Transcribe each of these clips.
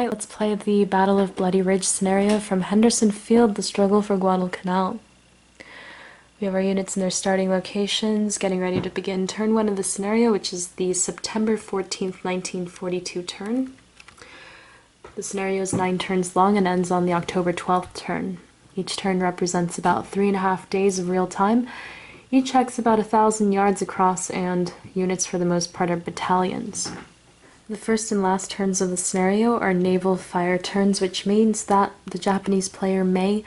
Alright, let's play the Battle of Bloody Ridge scenario from Henderson Field, the struggle for Guadalcanal. We have our units in their starting locations, getting ready to begin turn 1 of the scenario, which is the September 14th, 1942 turn. The scenario is 9 turns long and ends on the October 12th turn. Each turn represents about 3.5 days of real time. Each hex about 1,000 yards across, and units for the most part are battalions. The first and last turns of the scenario are naval fire turns, which means that the Japanese player may,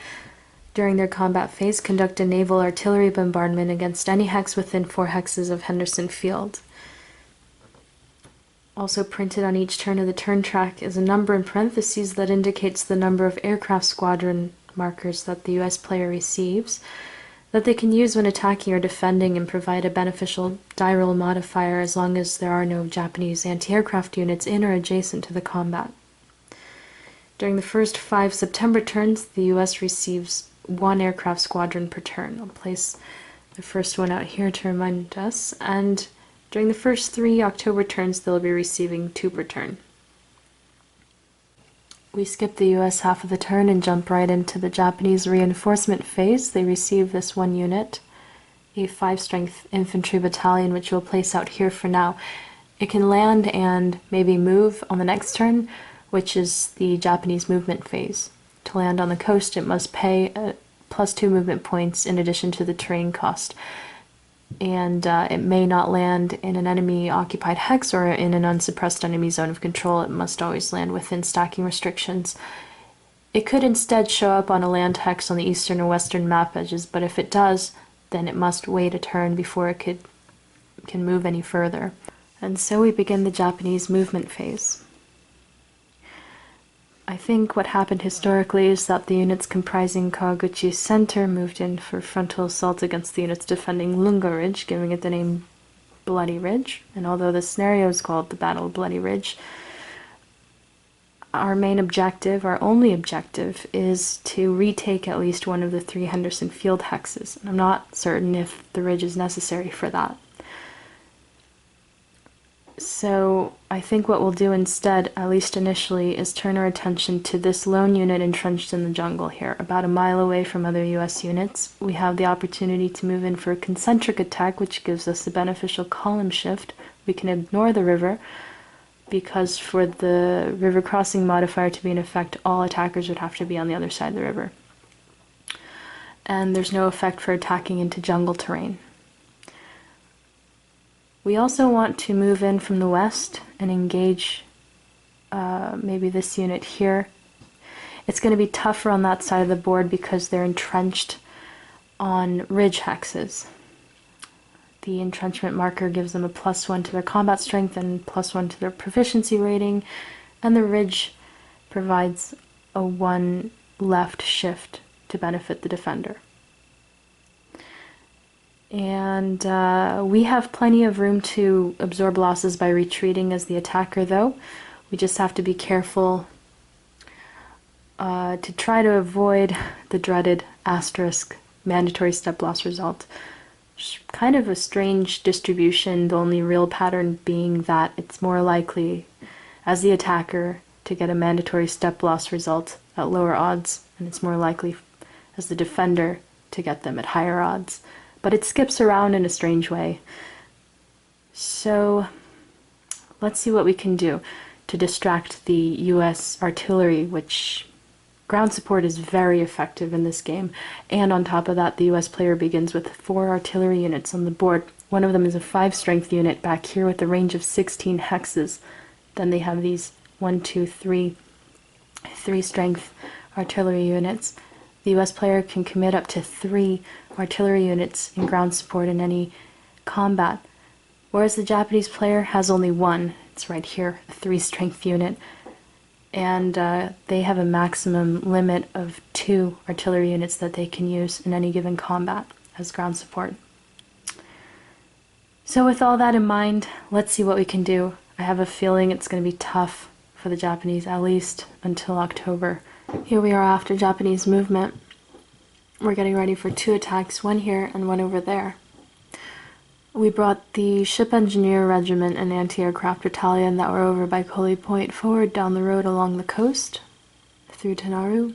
during their combat phase, conduct a naval artillery bombardment against any hex within 4 hexes of Henderson Field. Also printed on each turn of the turn track is a number in parentheses that indicates the number of aircraft squadron markers that the US player receives, that they can use when attacking or defending, and provide a beneficial die roll modifier as long as there are no Japanese anti-aircraft units in or adjacent to the combat. During the first 5 September turns, the US receives 1 aircraft squadron per turn. I'll place the first one out here to remind us, and during the first 3 October turns, they'll be receiving 2 per turn. We skip the US half of the turn and jump right into the Japanese reinforcement phase. They receive this 1 unit, a 5-strength infantry battalion, which we'll place out here for now. It can land and maybe move on the next turn, which is the Japanese movement phase. To land on the coast, it must pay +2 movement points in addition to the terrain cost. And it may not land in an enemy-occupied hex or in an unsuppressed enemy zone of control. It must always land within stacking restrictions. It could instead show up on a land hex on the eastern or western map edges, but if it does, then it must wait a turn before it can move any further. And so we begin the Japanese movement phase. I think what happened historically is that the units comprising Kawaguchi's center moved in for frontal assault against the units defending Lunga Ridge, giving it the name Bloody Ridge. And although the scenario is called the Battle of Bloody Ridge, our main objective, our only objective, is to retake at least one of the 3 Henderson Field hexes. And I'm not certain if the ridge is necessary for that. So I think what we'll do instead, at least initially, is turn our attention to this lone unit entrenched in the jungle here, about a mile away from other US units. We have the opportunity to move in for a concentric attack, which gives us a beneficial column shift. We can ignore the river, because for the river crossing modifier to be in effect, all attackers would have to be on the other side of the river. And there's no effect for attacking into jungle terrain. We also want to move in from the west and engage maybe this unit here. It's going to be tougher on that side of the board because they're entrenched on ridge hexes. The entrenchment marker gives them a +1 to their combat strength and +1 to their proficiency rating, and the ridge provides a 1 left shift to benefit the defender. And we have plenty of room to absorb losses by retreating as the attacker, though. We just have to be careful to try to avoid the dreaded asterisk mandatory step loss result. Kind of a strange distribution, the only real pattern being that it's more likely as the attacker to get a mandatory step loss result at lower odds, and it's more likely as the defender to get them at higher odds. But it skips around in a strange way. So let's see what we can do to distract the US artillery, which ground support is very effective in this game. And on top of that, the US player begins with 4 artillery units on the board. One of them is a 5-strength unit back here with a range of 16 hexes. Then they have these 3-strength artillery units. The US player can commit up to 3 artillery units in ground support in any combat, whereas the Japanese player has only 1. It's right here, a 3-strength unit, and they have a maximum limit of 2 artillery units that they can use in any given combat as ground support. So with all that in mind, let's see what we can do. I have a feeling it's going to be tough for the Japanese, at least until October. Here we are after Japanese movement. We're getting ready for 2 attacks, one here and one over there. We brought the Ship Engineer Regiment and Anti-Aircraft Battalion that were over by Coley Point forward down the road along the coast through to Nauru.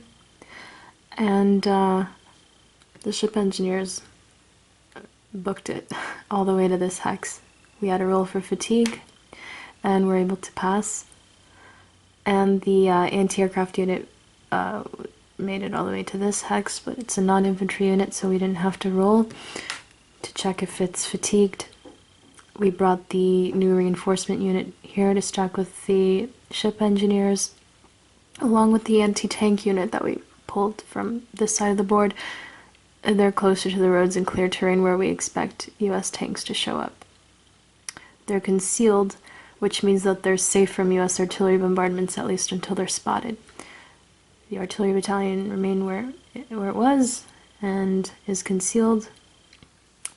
And the Ship Engineers booked it all the way to this hex. We had a roll for fatigue and were able to pass. And the anti-aircraft unit made it all the way to this hex, but it's a non-infantry unit, so we didn't have to roll to check if it's fatigued. We brought the new reinforcement unit here to stack with the ship engineers, along with the anti-tank unit that we pulled from this side of the board. And they're closer to the roads and clear terrain where we expect US tanks to show up. They're concealed, which means that they're safe from US artillery bombardments, at least until they're spotted. The artillery battalion remained where it was and is concealed.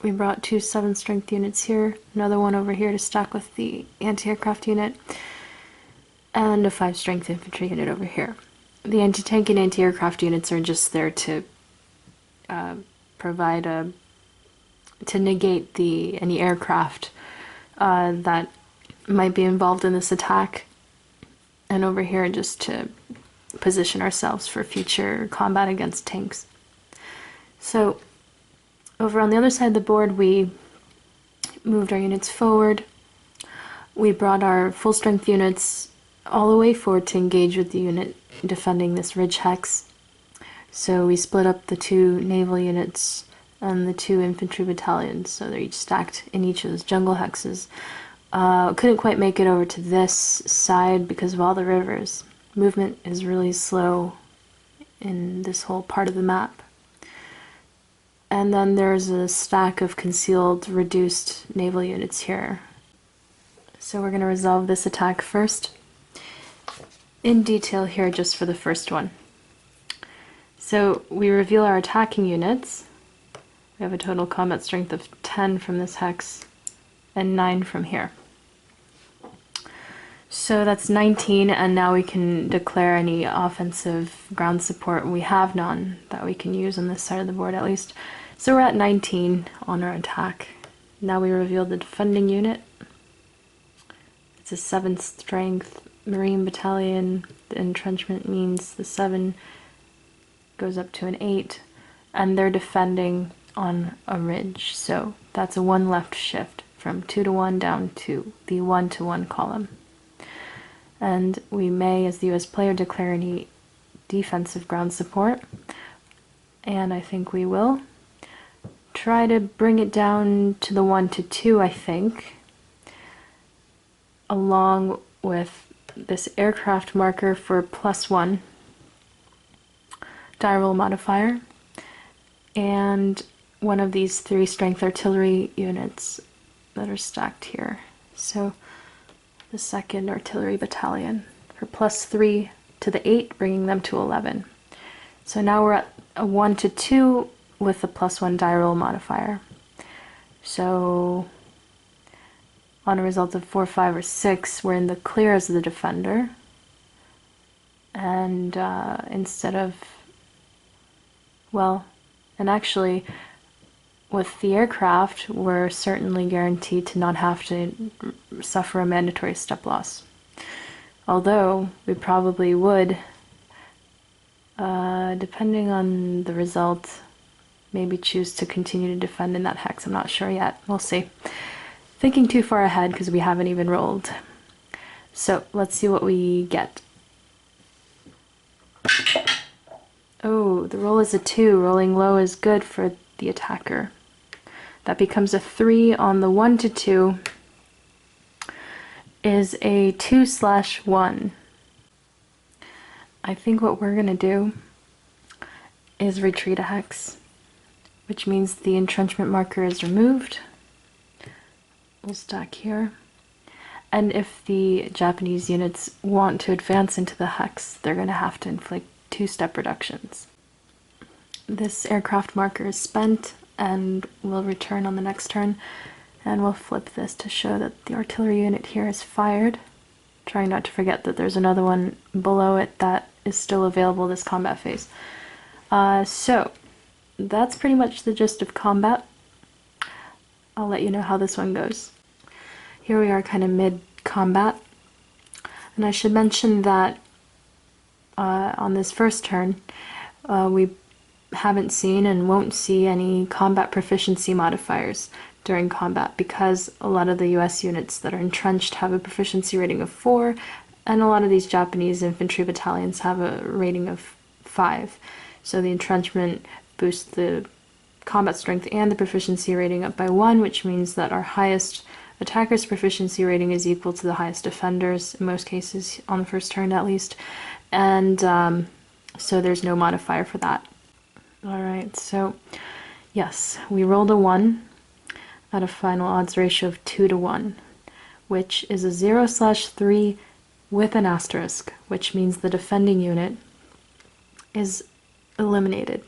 We brought 2 7-strength units here, another one over here to stack with the anti-aircraft unit, and a 5-strength infantry unit over here. The anti-tank and anti-aircraft units are just there to provide to negate any aircraft that might be involved in this attack, and over here just to position ourselves for future combat against tanks. So over on the other side of the board, we moved our units forward. We brought our full-strength units all the way forward to engage with the unit defending this ridge hex. So we split up the 2 naval units and the 2 infantry battalions, so they're each stacked in each of those jungle hexes. Couldn't quite make it over to this side because of all the rivers. Movement is really slow in this whole part of the map. And then there's a stack of concealed, reduced naval units here. So we're going to resolve this attack first, in detail here just for the first one. So we reveal our attacking units. We have a total combat strength of 10 from this hex and 9 from here. So that's 19, and now we can declare any offensive ground support. We have none that we can use on this side of the board at least. So we're at 19 on our attack. Now we reveal the defending unit. It's a 7-strength Marine battalion. The entrenchment means the 7 goes up to an 8, and they're defending on a ridge. So that's a 1 left shift from 2 to 1 down to the 1 to 1 column. And we may, as the US player, declare any defensive ground support, and I think we will. Try to bring it down to the 1 to 2, I think, along with this aircraft marker for +1 die roll modifier, and one of these 3-strength artillery units that are stacked here. So the 2nd Artillery Battalion for +3 to the 8, bringing them to 11. So now we're at a 1 to 2 with the +1 die roll modifier. So on a result of 4, 5, or 6, we're in the clear as the defender. And instead of, well, and actually with the aircraft, we're certainly guaranteed to not have to suffer a mandatory step loss. Although we probably would, depending on the result, maybe choose to continue to defend in that hex. I'm not sure yet. We'll see. Thinking too far ahead because we haven't even rolled. So let's see what we get. Oh, the roll is a 2. Rolling low is good for the attacker. That becomes a 3 on the 1 to 2 is a 2/1. I think what we're gonna do is retreat a hex, which means the entrenchment marker is removed. We'll stack here. And if the Japanese units want to advance into the hex, they're gonna have to inflict 2-step reductions. This aircraft marker is spent and will return on the next turn, and we'll flip this to show that the artillery unit here is fired, trying not to forget that there's another one below it that is still available this combat phase. So that's pretty much the gist of combat. I'll let you know how this one goes. Here we are kind of mid-combat. And I should mention that on this first turn, we haven't seen and won't see any combat proficiency modifiers during combat because a lot of the US units that are entrenched have a proficiency rating of 4, and a lot of these Japanese infantry battalions have a rating of 5. So the entrenchment boosts the combat strength and the proficiency rating up by 1, which means that our highest attacker's proficiency rating is equal to the highest defender's, in most cases, on the first turn at least. And so there's no modifier for that. Alright, so yes, we rolled a 1 at a final odds ratio of 2 to 1, which is a 0/3 with an asterisk, which means the defending unit is eliminated.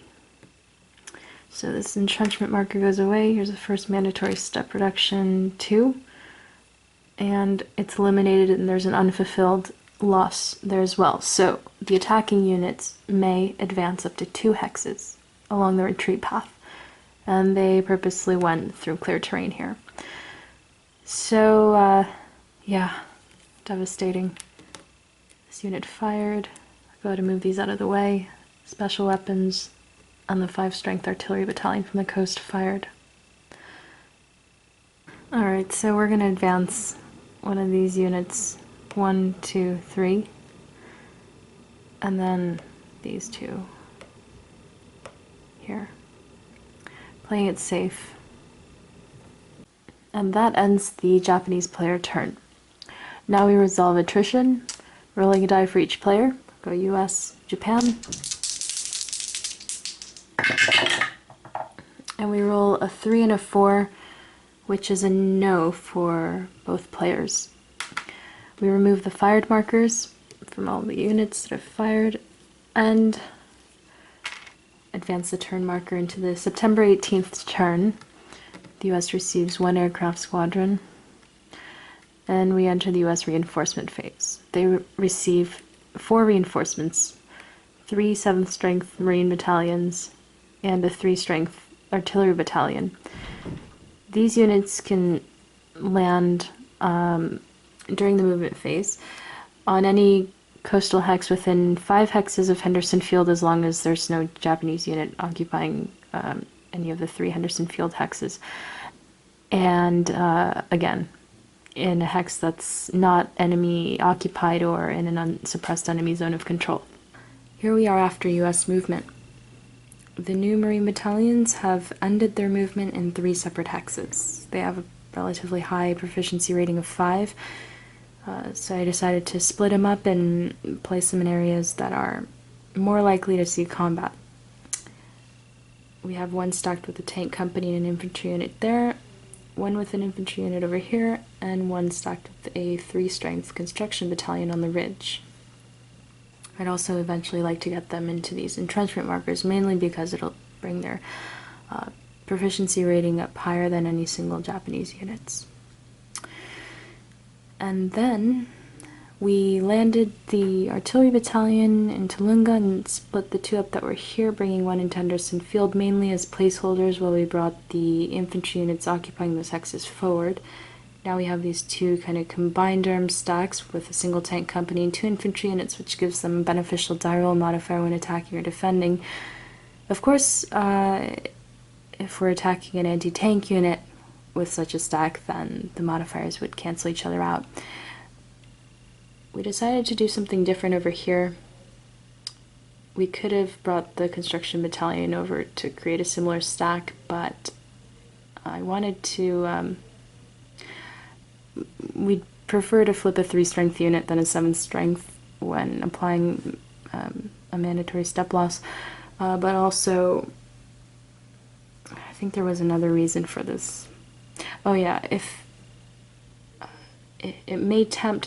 So this entrenchment marker goes away. Here's the first mandatory step reduction 2, and it's eliminated, and there's an unfulfilled loss there as well. So the attacking units may advance up to 2 hexes along the retreat path, and they purposely went through clear terrain here. So yeah, devastating. This unit fired. I've got to move these out of the way. Special weapons and the 5 strength artillery battalion from the coast fired. Alright, so we're going to advance one of these units, 1, 2, 3, and then these 2 here, playing it safe. And that ends the Japanese player turn. Now we resolve attrition, rolling a die for each player. Go US, Japan. And we roll a 3 and a 4, which is a no for both players. We remove the fired markers from all the units that have fired, and advance the turn marker into the September 18th turn. The US receives 1 aircraft squadron, and we enter the US reinforcement phase. They receive 4 reinforcements, 3 7th strength Marine battalions, and a 3 strength artillery battalion. These units can land during the movement phase on any coastal hex within 5 hexes of Henderson Field, as long as there's no Japanese unit occupying any of the 3 Henderson Field hexes. And again, in a hex that's not enemy occupied or in an unsuppressed enemy zone of control. Here we are after US movement. The new Marine battalions have ended their movement in 3 separate hexes. They have a relatively high proficiency rating of 5, so I decided to split them up and place them in areas that are more likely to see combat. We have 1 stacked with a tank company and an infantry unit there, 1 with an infantry unit over here, and 1 stacked with a 3 strength construction battalion on the ridge. I'd also eventually like to get them into these entrenchment markers, mainly because it'll bring their proficiency rating up higher than any single Japanese units. And then we landed the artillery battalion in Tulunga and split the 2 up that were here, bringing 1 into Henderson Field mainly as placeholders while we brought the infantry units occupying those hexes forward. Now we have these 2 kind of combined arms stacks with a single tank company and 2 infantry units, which gives them a beneficial die roll modifier when attacking or defending. Of course, if we're attacking an anti-tank unit with such a stack, then the modifiers would cancel each other out. We decided to do something different over here. We could have brought the construction battalion over to create a similar stack, but I wanted to we'd prefer to flip a 3 strength unit than a 7 strength when applying a mandatory step loss, but also I think there was another reason for this. Oh yeah, if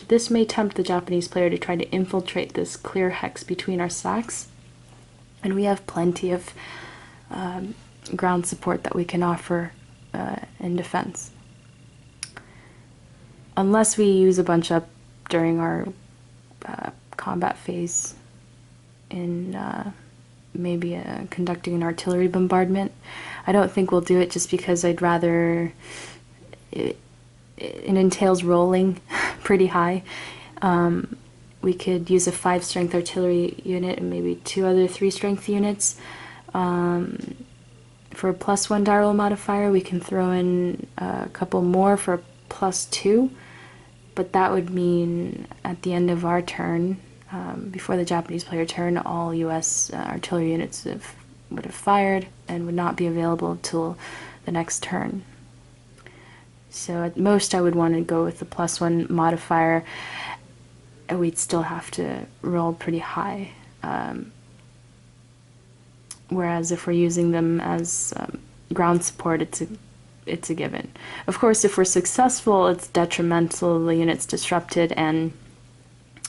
this may tempt the Japanese player to try to infiltrate this clear hex between our stacks, and we have plenty of ground support that we can offer in defense. Unless we use a bunch up during our combat phase in maybe conducting an artillery bombardment. I don't think we'll do it just because I'd rather... It entails rolling pretty high. We could use a 5-strength artillery unit and maybe 2 other 3-strength units. For a +1 die roll modifier, we can throw in a couple more for a +2, but that would mean at the end of our turn, before the Japanese player turn, all US artillery units would have fired and would not be available until the next turn. So at most I would want to go with the +1 modifier, and we'd still have to roll pretty high. Whereas if we're using them as ground support, it's a given. Of course, if we're successful, it's detrimental, the unit's disrupted, and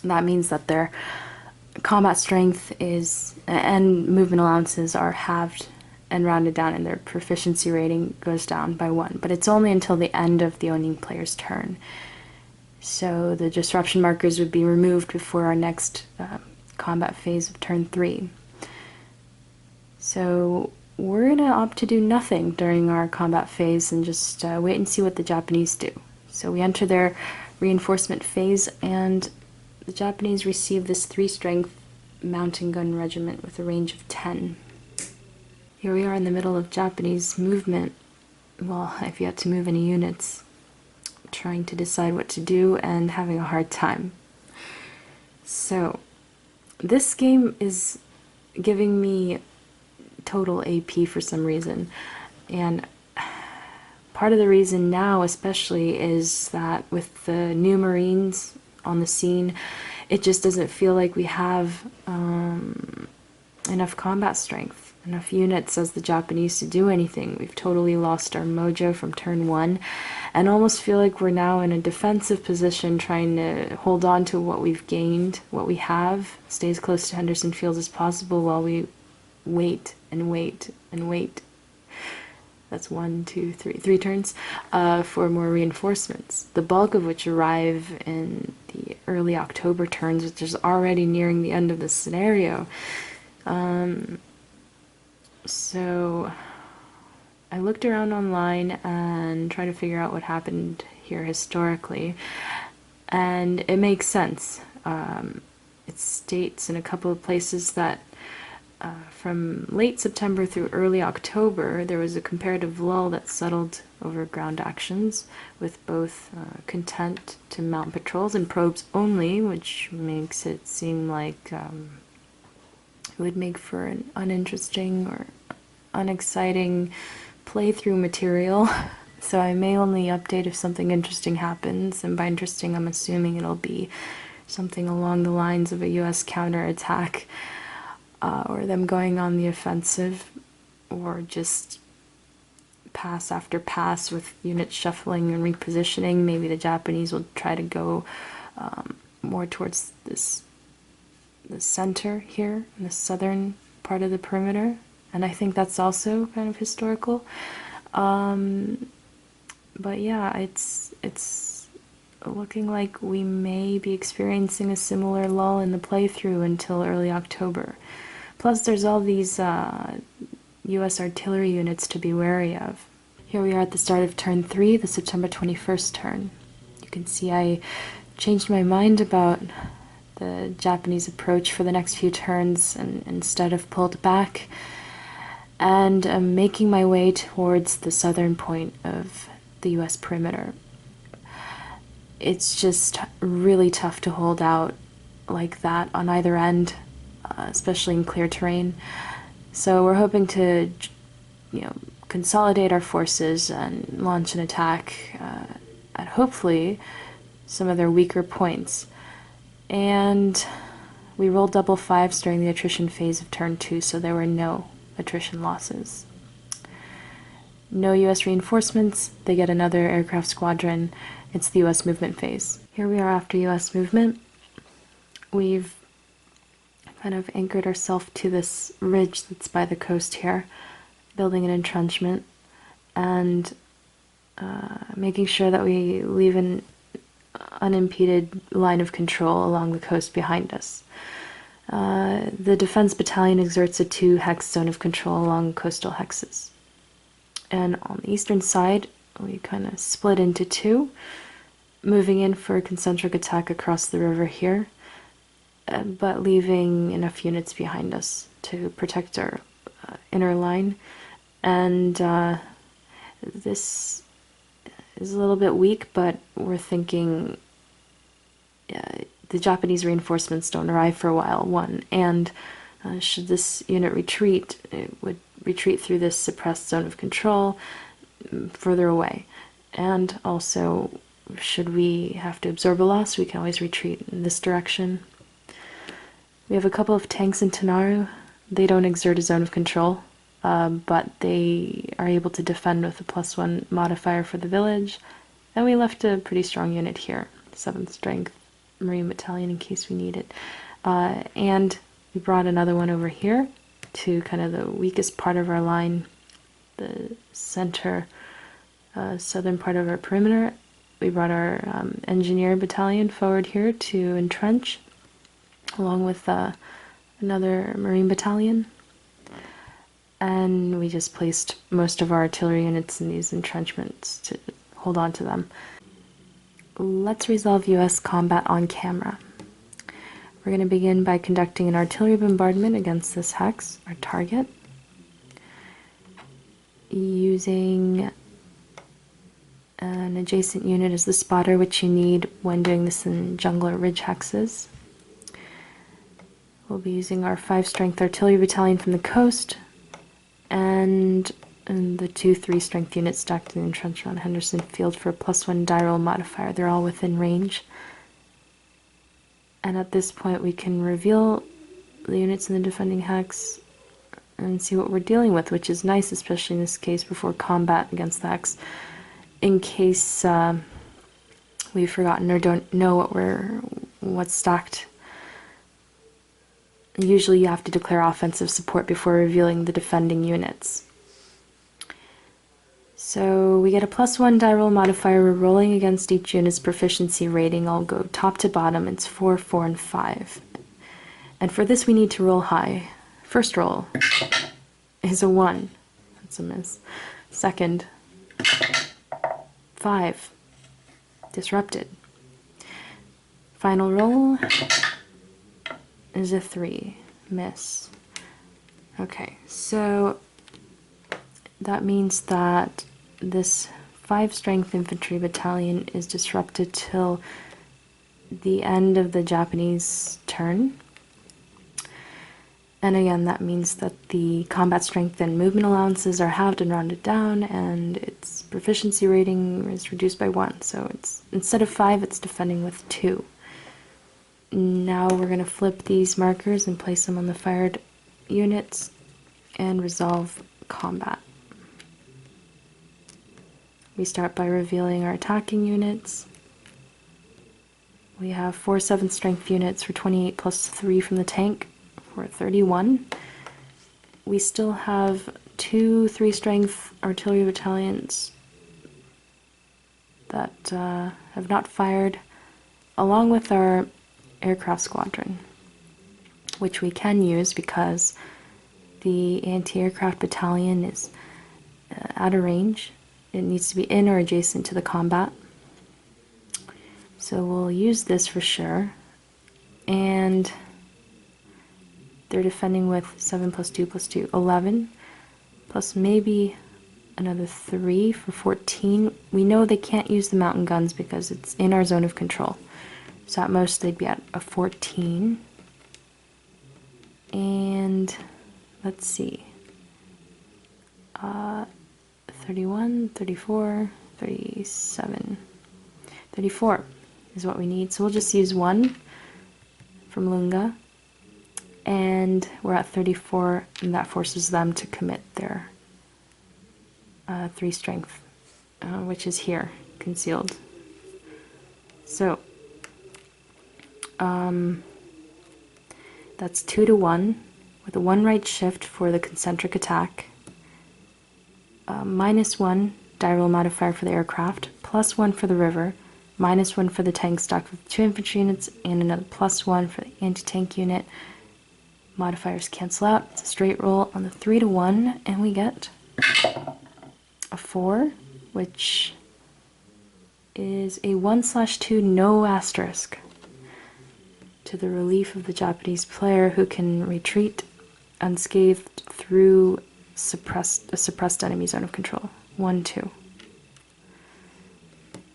that means that their combat strength and movement allowances are halved and rounded down, and their proficiency rating goes down by 1. But it's only until the end of the owning player's turn. So the disruption markers would be removed before our next combat phase of turn 3. So we're going to opt to do nothing during our combat phase and just wait and see what the Japanese do. So we enter their reinforcement phase, and the Japanese receive this 3-strength mountain gun regiment with a range of 10. Here we are in the middle of Japanese movement. Well, I've yet to move any units, trying to decide what to do and having a hard time. So this game is giving me total AP for some reason, and part of the reason now especially is that with the new Marines on the scene, it just doesn't feel like we have enough combat strength, enough units as the Japanese to do anything. We've totally lost our mojo from turn 1 and almost feel like we're now in a defensive position, trying to hold on to what we've gained, what we have, stay as close to Henderson Fields as possible while we wait and wait and wait. That's 1, 2, 3 turns for more reinforcements, the bulk of which arrive in the early October turns, which is already nearing the end of the scenario. So I looked around online and tried to figure out what happened here historically, and it makes sense. It states in a couple of places that from late September through early October, there was a comparative lull that settled over ground actions, with both content to mount patrols and probes only, which makes it seem like it would make for an uninteresting or unexciting playthrough material. So I may only update if something interesting happens, and by interesting I'm assuming it'll be something along the lines of a US counterattack, or them going on the offensive, or just pass after pass with units shuffling and repositioning. Maybe the Japanese will try to go more towards the center here, in the southern part of the perimeter, and I think that's also kind of historical. But yeah, it's looking like we may be experiencing a similar lull in the playthrough until early October. Plus there's all these US artillery units to be wary of. Here we are at the start of turn 3, the September 21st turn. You can see I changed my mind about the Japanese approach for the next few turns, and instead of pulled back, and I'm making my way towards the southern point of the US perimeter. It's just really tough to hold out like that on either end, especially in clear terrain. So we're hoping to, consolidate our forces and launch an attack at hopefully some of their weaker points. And we rolled double 5s during the attrition phase of turn 2, so there were no attrition losses. No US reinforcements, they get another aircraft squadron. It's the US movement phase. Here we are after US movement. We've kind of anchored ourselves to this ridge that's by the coast here, building an entrenchment, and making sure that we leave an unimpeded line of control along the coast behind us. The defense battalion exerts a 2-hex zone of control along coastal hexes. And on the eastern side, we kind of split into two, moving in for a concentric attack across the river here, but leaving enough units behind us to protect our inner line. And this is a little bit weak, but we're thinking the Japanese reinforcements don't arrive for a while, one, and should this unit retreat, it would retreat through this suppressed zone of control further away. And also, should we have to absorb a loss, we can always retreat in this direction. We have a couple of tanks in Tanaru. They don't exert a zone of control, but they are able to defend with a +1 modifier for the village. And we left a pretty strong unit here, 7th Strength Marine Battalion, in case we need it. And we brought another one over here to kind of the weakest part of our line, the center southern part of our perimeter. We brought our engineer battalion forward here to entrench, along with another marine battalion. And we just placed most of our artillery units in these entrenchments to hold on to them. Let's resolve US combat on camera. We're going to begin by conducting an artillery bombardment against this hex, our target, using an adjacent unit as the spotter, which you need when doing this in jungle or ridge hexes. We'll be using our 5 strength artillery battalion from the coast, and the 2 3 strength units stacked in the entrenchment on Henderson Field for a +1 die roll modifier. They're all within range. And at this point we can reveal the units in the defending hex and see what we're dealing with, which is nice, especially in this case before combat against the hex, in case we've forgotten or don't know what's stacked. Usually you have to declare offensive support before revealing the defending units. So we get a +1 die roll modifier. We're rolling against each unit's proficiency rating. I'll go top to bottom. It's 4, 4, and 5. And for this we need to roll high. First roll is a 1. That's a miss. Second, 5. Disrupted. Final roll is a 3. Miss. Okay, so that means that this 5 strength infantry battalion is disrupted till the end of the Japanese turn. And again, that means that the combat strength and movement allowances are halved and rounded down, and its proficiency rating is reduced by 1. So it's, instead of 5, it's defending with 2. Now we're going to flip these markers and place them on the fired units and resolve combat. We start by revealing our attacking units. We have 4 7th strength units for 28 plus 3 from the tank for 31. We still have 2 3 strength artillery battalions that have not fired, along with our aircraft squadron, which we can use because the anti-aircraft battalion is out of range. It needs to be in or adjacent to the combat. So we'll use this for sure. And they're defending with 7 plus 2 plus 2, 11, plus maybe another 3 for 14. We know they can't use the mountain guns because it's in our zone of control. So at most they'd be at a 14. And let's see. 31, 34, 37, 34 is what we need. So we'll just use 1 from Lunga, and we're at 34, and that forces them to commit their 3 strength, which is here, concealed. So that's 2 to 1, with a 1 right shift for the concentric attack. -1 die roll modifier for the aircraft, +1 for the river, -1 for the tank stacked with 2 infantry units, and another +1 for the anti-tank unit, Modifiers cancel out. It's a straight roll on the 3 to 1, and we get a 4, which is a 1/2 no asterisk, to the relief of the Japanese player, who can retreat unscathed through a suppressed enemy zone of control. 1/2.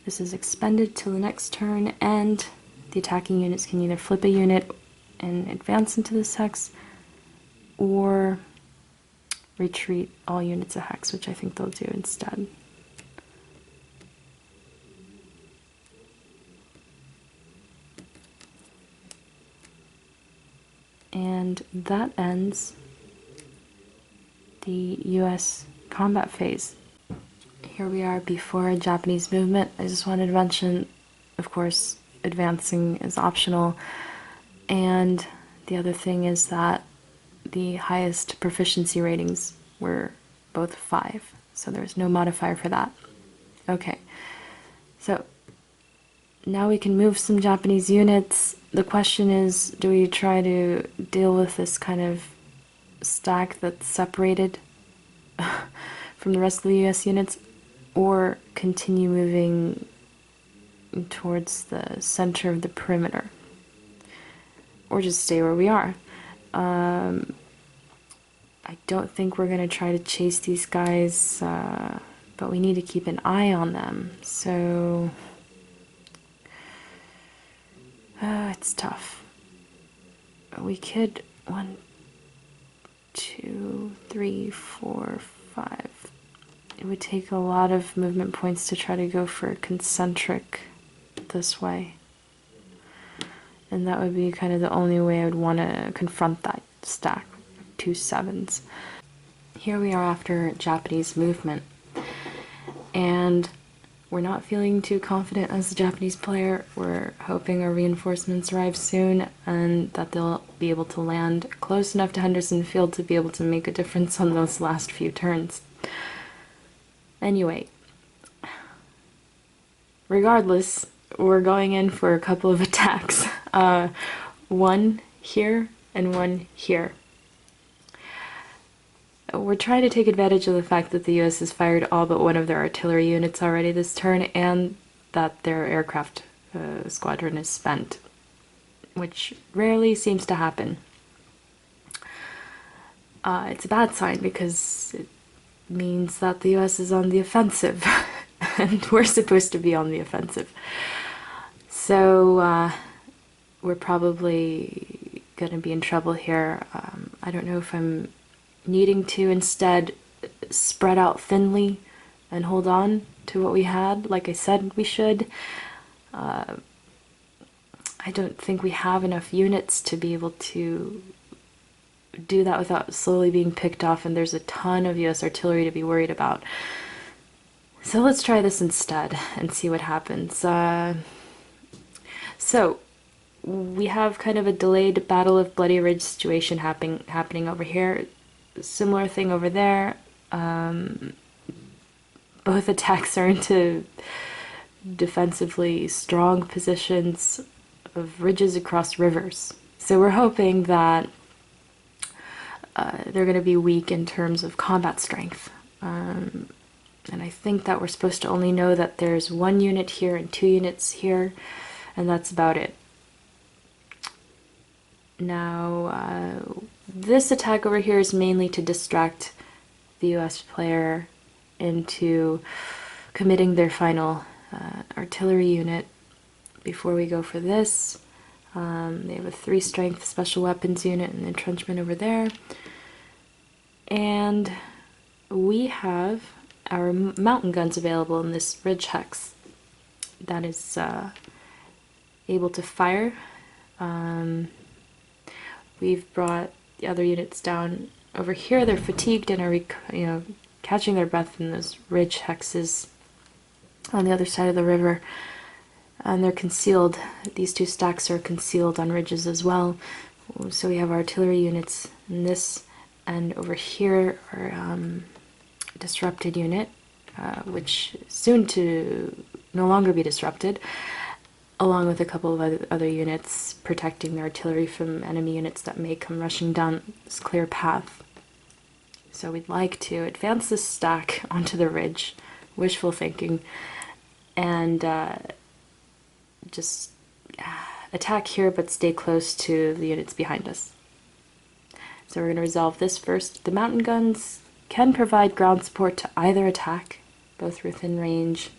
This is expended till the next turn, and the attacking units can either flip a unit and advance into this hex, or retreat all units a hex, which I think they'll do instead. And that ends the US combat phase. Here we are before a Japanese movement. I just wanted to mention, of course, advancing is optional, and the other thing is that the highest proficiency ratings were both 5, so there's no modifier for that. Okay, so now we can move some Japanese units. The question is, do we try to deal with this kind of stack that's separated from the rest of the US units, or continue moving towards the center of the perimeter, or just stay where we are? I don't think we're going to try to chase these guys, but we need to keep an eye on them, so it's tough. We could 1, 2, 3, 4, 5. It would take a lot of movement points to try to go for concentric this way. And that would be kind of the only way I would want to confront that stack. 2 7s. Here we are after Japanese movement. And we're not feeling too confident as a Japanese player. We're hoping our reinforcements arrive soon and that they'll be able to land close enough to Henderson Field to be able to make a difference on those last few turns. Anyway, regardless, we're going in for a couple of attacks. One here and one here. We're trying to take advantage of the fact that the US has fired all but one of their artillery units already this turn, and that their aircraft squadron is spent, which rarely seems to happen. It's a bad sign because it means that the US is on the offensive, and we're supposed to be on the offensive. So we're probably going to be in trouble here. I don't know if I'm needing to instead spread out thinly and hold on to what we had, like I said we should. I don't think we have enough units to be able to do that without slowly being picked off, and there's a ton of US artillery to be worried about. So let's try this instead and see what happens. So we have kind of a delayed Battle of Bloody Ridge situation happening over here. Similar thing over there. Both attacks are into defensively strong positions of ridges across rivers. So we're hoping that they're going to be weak in terms of combat strength. And I think that we're supposed to only know that there's 1 unit here and 2 units here, and that's about it. Now, this attack over here is mainly to distract the US player into committing their final artillery unit before we go for this. They have a 3 strength special weapons unit and entrenchment over there. And we have our mountain guns available in this ridge hex that is able to fire. We've brought the other units down over here. They're fatigued and are, catching their breath in those ridge hexes on the other side of the river. And they're concealed. These 2 stacks are concealed on ridges as well. So we have artillery units in this, and over here our disrupted unit, which is soon to no longer be disrupted. along with a couple of other units protecting the artillery from enemy units that may come rushing down this clear path. So we'd like to advance this stack onto the ridge, wishful thinking, and just attack here but stay close to the units behind us. So we're going to resolve this first. The mountain guns can provide ground support to either attack, both within range.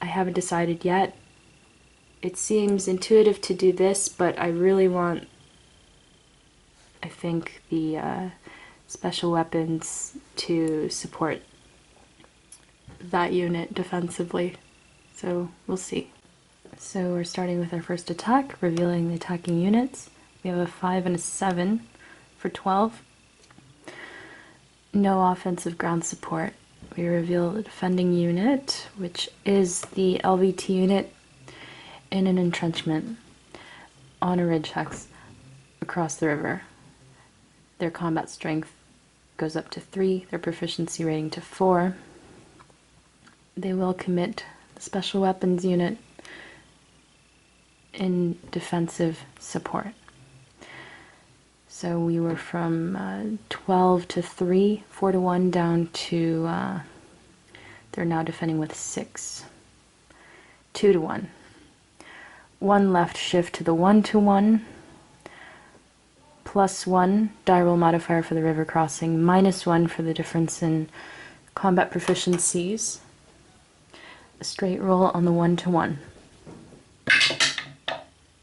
I haven't decided yet. It seems intuitive to do this, but I really want, I think, the special weapons to support that unit defensively. So we'll see. So we're starting with our first attack, revealing the attacking units. We have a 5 and a 7 for 12. No offensive ground support. We reveal the defending unit, which is the LVT unit in an entrenchment on a ridge hex across the river. Their combat strength goes up to 3, their proficiency rating to 4. They will commit the special weapons unit in defensive support. So we were from 12 to 3, 4 to 1, down to, they're now defending with 6. 2 to 1. 1 left shift to the 1 to 1. +1 die roll modifier for the river crossing, -1 for the difference in combat proficiencies. A straight roll on the 1 to 1.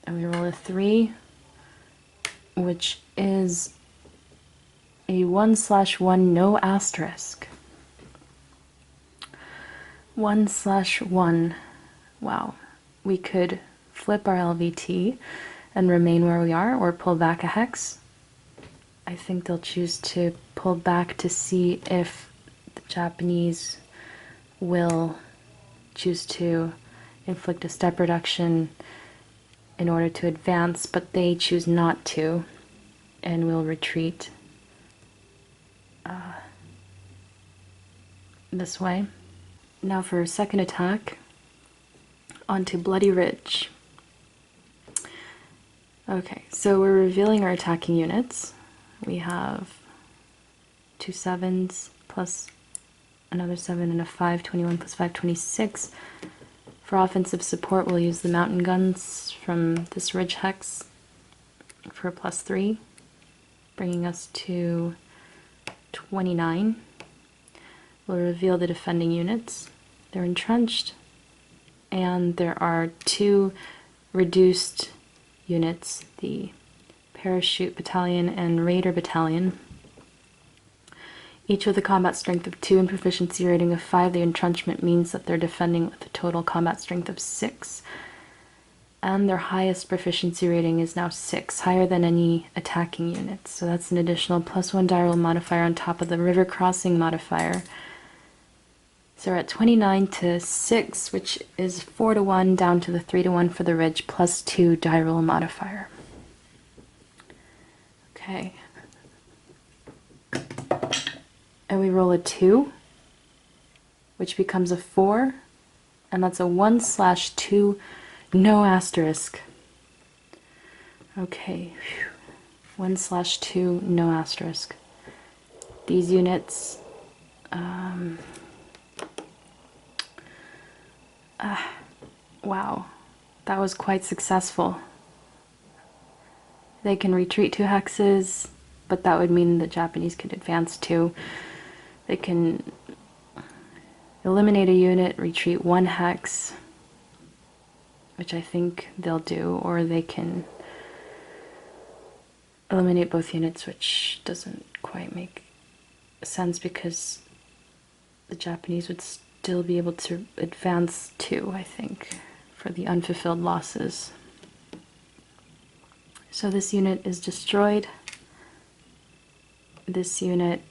And we roll a 3, which is a 1/1 no asterisk. 1/1. Wow. We could flip our LVT and remain where we are, or pull back a hex. I think they'll choose to pull back to see if the Japanese will choose to inflict a step reduction in order to advance, but they choose not to, and will retreat this way. Now for a second attack onto Bloody Ridge. Okay, so we're revealing our attacking units. We have 2 7s plus another 7 and a 5, 21 plus 5, 26. For offensive support, we'll use the mountain guns from this ridge hex for a +3, bringing us to 29. We'll reveal the defending units. They're entrenched, and there are 2 reduced units, the Parachute Battalion and Raider Battalion. Each with a combat strength of 2 and proficiency rating of 5. The entrenchment means that they're defending with a total combat strength of 6. And their highest proficiency rating is now 6, higher than any attacking units. So that's an additional +1 die roll modifier on top of the river crossing modifier. So we're at 29 to 6, which is 4 to 1, down to the 3 to 1 for the ridge, +2 die roll modifier. Okay. And we roll a 2, which becomes a 4, and that's a 1/2 no asterisk. Okay, 1/2 no asterisk. These units, wow, that was quite successful. They can retreat 2 hexes, but that would mean the Japanese could advance 2. They can eliminate a unit, retreat 1 hex, which I think they'll do, or they can eliminate both units, which doesn't quite make sense because the Japanese would still be able to advance 2, I think, for the unfulfilled losses. So this unit is destroyed. This unit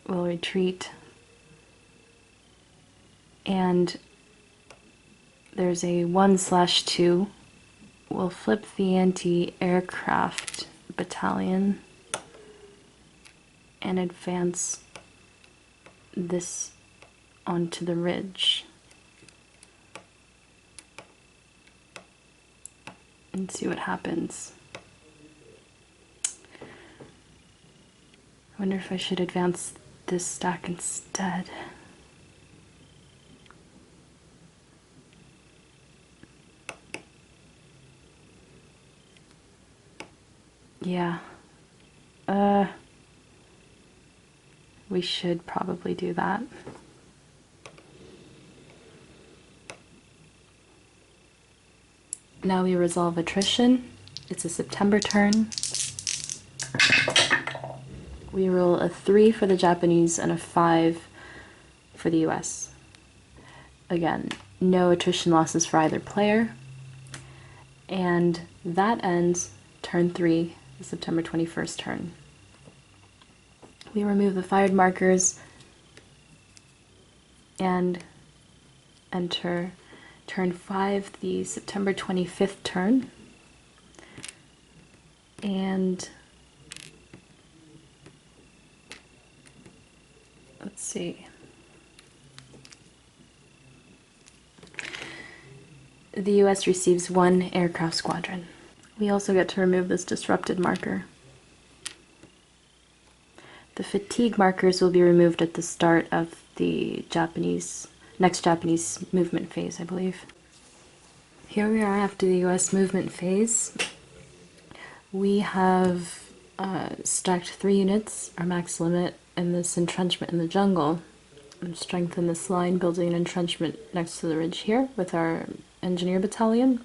will retreat, and there's a 1/2. We'll flip the anti-aircraft battalion and advance this onto the ridge. and see what happens. I wonder if I should advance this stack instead. Yeah. We should probably do that. Now we resolve attrition. It's a September turn. We roll a 3 for the Japanese and a 5 for the US. Again, no attrition losses for either player. And that ends turn 3, the September 21st turn. We remove the fired markers and enter turn 5, the September 25th turn. And let's see. The US receives 1 aircraft squadron. We also get to remove this disrupted marker. The fatigue markers will be removed at the start of the next Japanese movement phase, I believe. Here we are after the US movement phase. We have stacked 3 units, our max limit, in this entrenchment in the jungle, and strengthen this line, building an entrenchment next to the ridge here with our engineer battalion.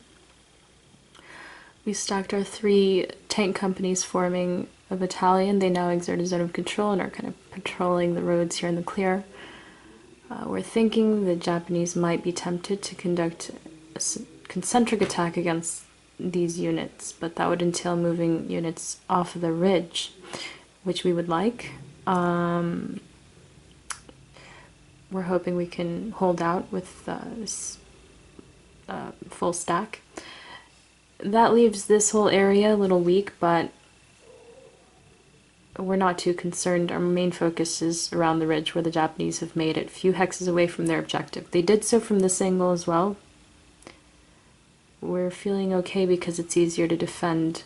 We stacked our 3 tank companies forming a battalion. They now exert a zone of control and are kind of patrolling the roads here in the clear. We're thinking the Japanese might be tempted to conduct a concentric attack against these units, but that would entail moving units off of the ridge, which we would like. We're hoping we can hold out with this full stack. That leaves this whole area a little weak, but we're not too concerned. Our main focus is around the ridge where the Japanese have made it a few hexes away from their objective. They did so from this angle as well. We're feeling okay because it's easier to defend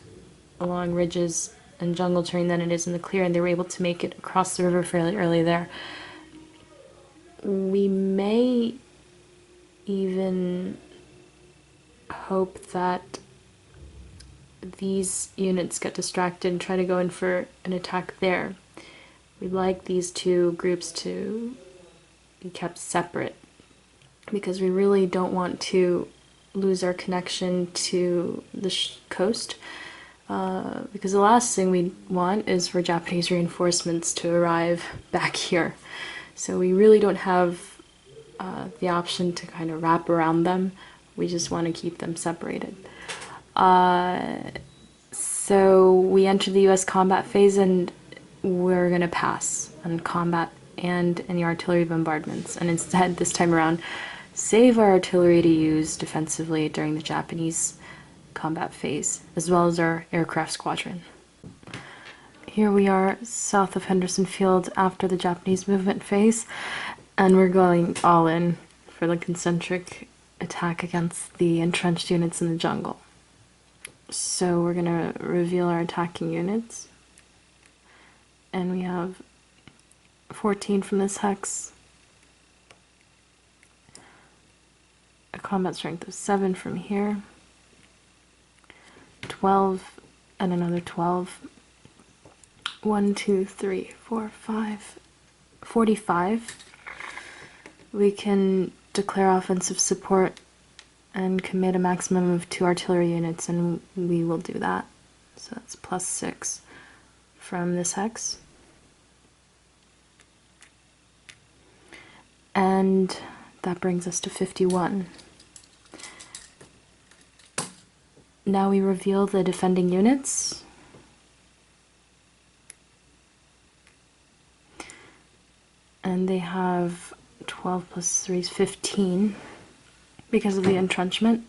along ridges and jungle terrain than it is in the clear, and they were able to make it across the river fairly early there. We may even hope that these units get distracted and try to go in for an attack there. We'd like these 2 groups to be kept separate because we really don't want to lose our connection to the coast, because the last thing we want is for Japanese reinforcements to arrive back here. So we really don't have the option to kind of wrap around them. We just want to keep them separated. So we enter the US combat phase, and we're going to pass on combat and any artillery bombardments, and instead this time around save our artillery to use defensively during the Japanese combat phase, as well as our aircraft squadron. Here we are south of Henderson Field after the Japanese movement phase, and we're going all in for the concentric attack against the entrenched units in the jungle. So we're going to reveal our attacking units, and we have 14 from this hex, a combat strength of 7 from here, 12 and another 12, 1, 2, 3, 4, 5, 45. We can declare offensive support and commit a maximum of 2 artillery units, and we will do that. So that's +6 from this hex. And that brings us to 51. Now we reveal the defending units. And they have 12 plus 3 is 15 because of the entrenchment.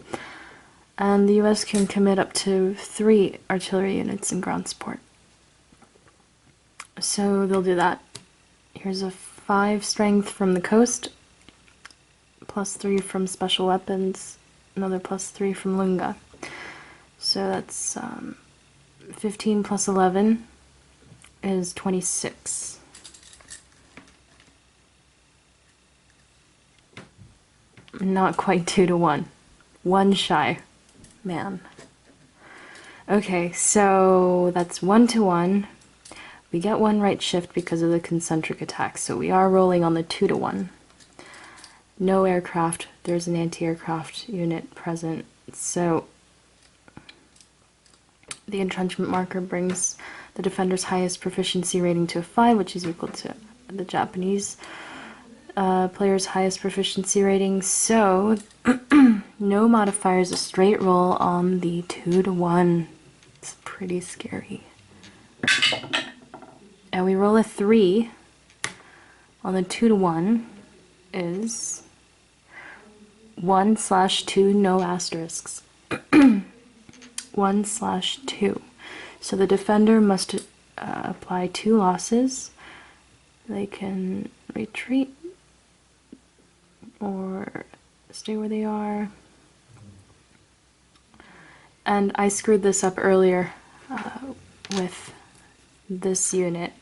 And the US can commit up to 3 artillery units in ground support. So they'll do that. Here's a 5 strength from the coast, +3 from special weapons, another +3 from Lunga. So that's 15 plus 11 is 26. Not quite 2 to 1. One shy. Man. Okay, so that's 1 to 1. We get one right shift because of the concentric attack, so we are rolling on the 2 to 1. No aircraft. There's an anti-aircraft unit present, so the entrenchment marker brings the defender's highest proficiency rating to a 5, which is equal to the Japanese player's highest proficiency rating. So no modifiers, a straight roll on the 2 to 1. It's pretty scary. And we roll a 3 on the 2 to 1 is 1/2, no asterisks. 1/2. So the defender must apply 2 losses. They can retreat or stay where they are. And I screwed this up earlier with this unit.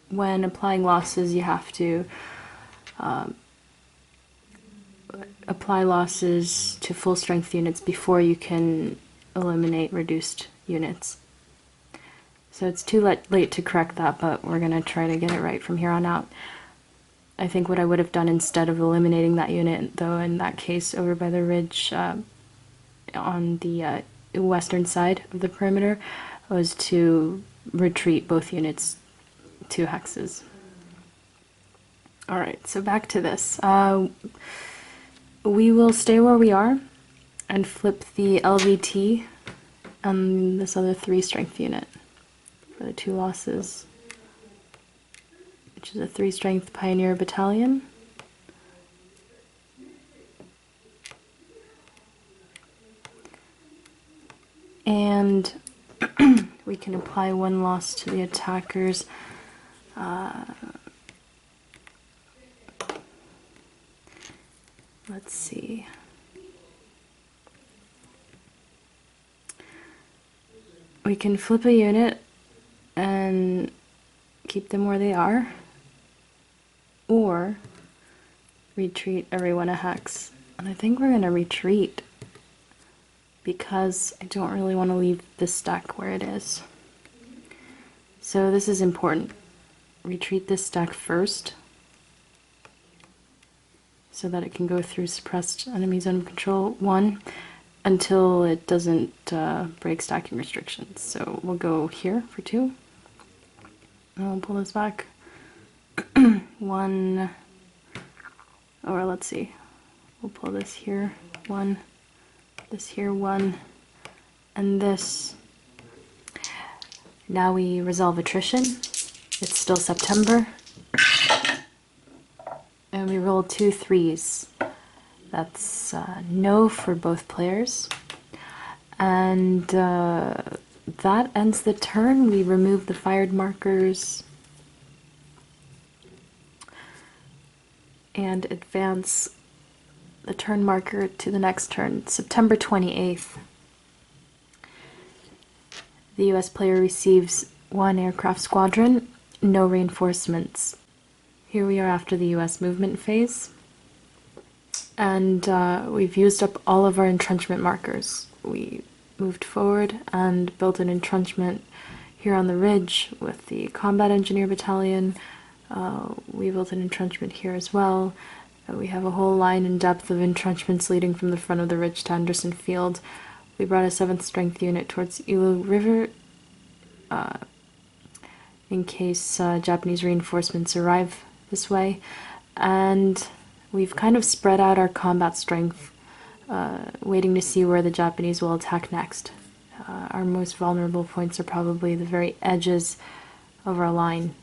When applying losses, you have to apply losses to full strength units before you can eliminate reduced units. So it's too late to correct that, but we're going to try to get it right from here on out. I think what I would have done instead of eliminating that unit, though, in that case over by the ridge on the western side of the perimeter, was to retreat both units 2 hexes. Alright, so back to this. We will stay where we are and flip the LVT on this other 3 strength unit for the 2 losses, which is a 3 strength Pioneer Battalion. And we can apply 1 loss to the attackers. Let's see. We can flip a unit and keep them where they are, or retreat everyone a hex. And I think we're going to retreat because I don't really want to leave this stack where it is. So this is important. Retreat this stack first so that it can go through suppressed enemy zone of control 1 until it doesn't break stacking restrictions. So we'll go here for 2. And we'll pull this back. 1, or let's see, we'll pull this here, 1, this here, 1, and this. Now we resolve attrition. It's still September. And we roll 2 3s. That's no for both players. And that ends the turn. We remove the fired markers and advance the turn marker to the next turn, September 28th. The US player receives 1 aircraft squadron, no reinforcements. Here we are after the US movement phase, and we've used up all of our entrenchment markers. We moved forward and built an entrenchment here on the ridge with the Combat Engineer Battalion. We built an entrenchment here as well. We have a whole line in depth of entrenchments leading from the front of the ridge to Anderson Field. We brought a 7th strength unit towards Ilu River in case Japanese reinforcements arrive this way. And we've kind of spread out our combat strength, waiting to see where the Japanese will attack next. Our most vulnerable points are probably the very edges of our line,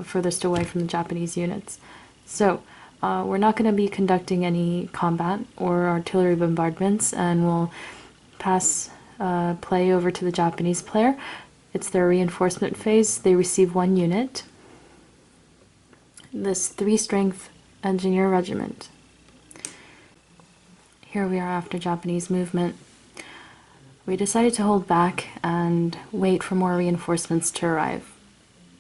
furthest away from the Japanese units. So we're not going to be conducting any combat or artillery bombardments, and we'll pass play over to the Japanese player. It's their reinforcement phase. They receive 1 unit. This 3 strength engineer regiment. here we are after Japanese movement. We decided to hold back and wait for more reinforcements to arrive.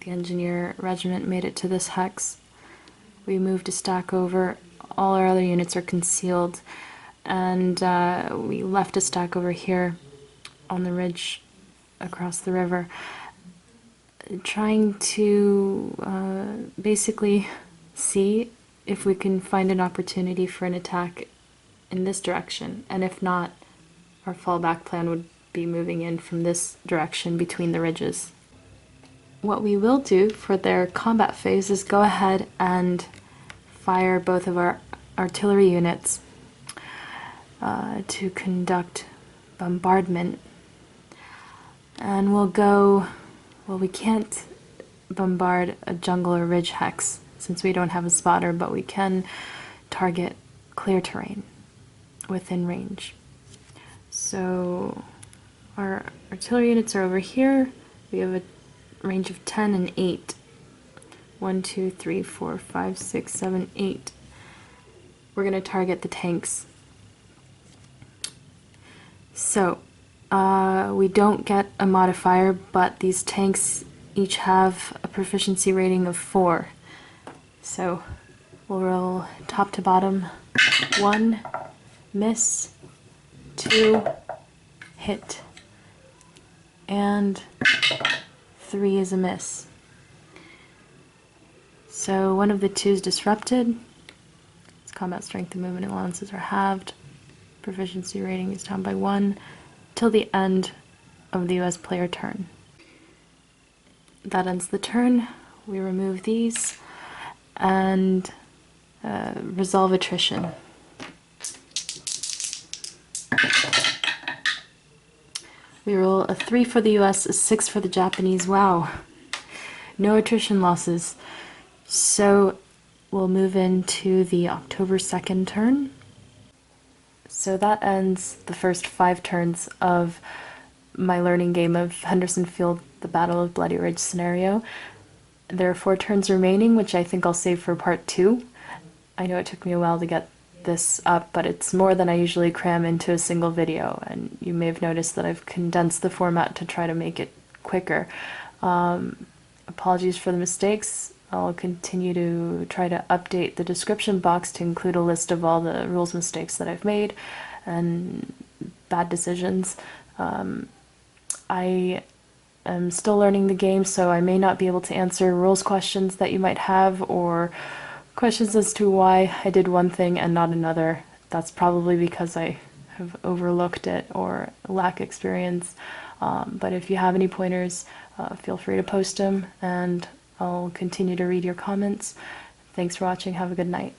The engineer regiment made it to this hex. We moved a stack over. All our other units are concealed, and we left a stack over here on the ridge across the river, trying to basically see if we can find an opportunity for an attack in this direction, and if not, our fallback plan would be moving in from this direction between the ridges. What we will do for their combat phase is go ahead and fire both of our artillery units to conduct bombardment. And we'll go, well, we can't bombard a jungle or ridge hex since we don't have a spotter, but we can target clear terrain within range. So our artillery units are over here. We have a range of 10 and 8. 1, 2, 3, 4, 5, 6, 7, 8. We're going to target the tanks. So we don't get a modifier, but these tanks each have a proficiency rating of 4. So we'll roll top to bottom. 1, miss. 2, hit. And 3 is a miss. So one of the 2 is disrupted. Its combat strength and movement allowances are halved. Proficiency rating is down by 1 till the end of the US player turn. That ends the turn. We remove these and resolve attrition. We roll a 3 for the US, a 6 for the Japanese. Wow. No attrition losses. So we'll move into the October 2nd turn. So that ends the first 5 turns of my learning game of Henderson Field, the Battle of Bloody Ridge scenario. There are 4 turns remaining, which I think I'll save for part 2. I know it took me a while to get this up, but it's more than I usually cram into a single video, and you may have noticed that I've condensed the format to try to make it quicker. Apologies for the mistakes. I'll continue to try to update the description box to include a list of all the rules mistakes that I've made and bad decisions. I am still learning the game, so I may not be able to answer rules questions that you might have, or questions as to why I did one thing and not another. That's probably because I have overlooked it or lack experience. But if you have any pointers, feel free to post them, and I'll continue to read your comments. Thanks for watching. Have a good night.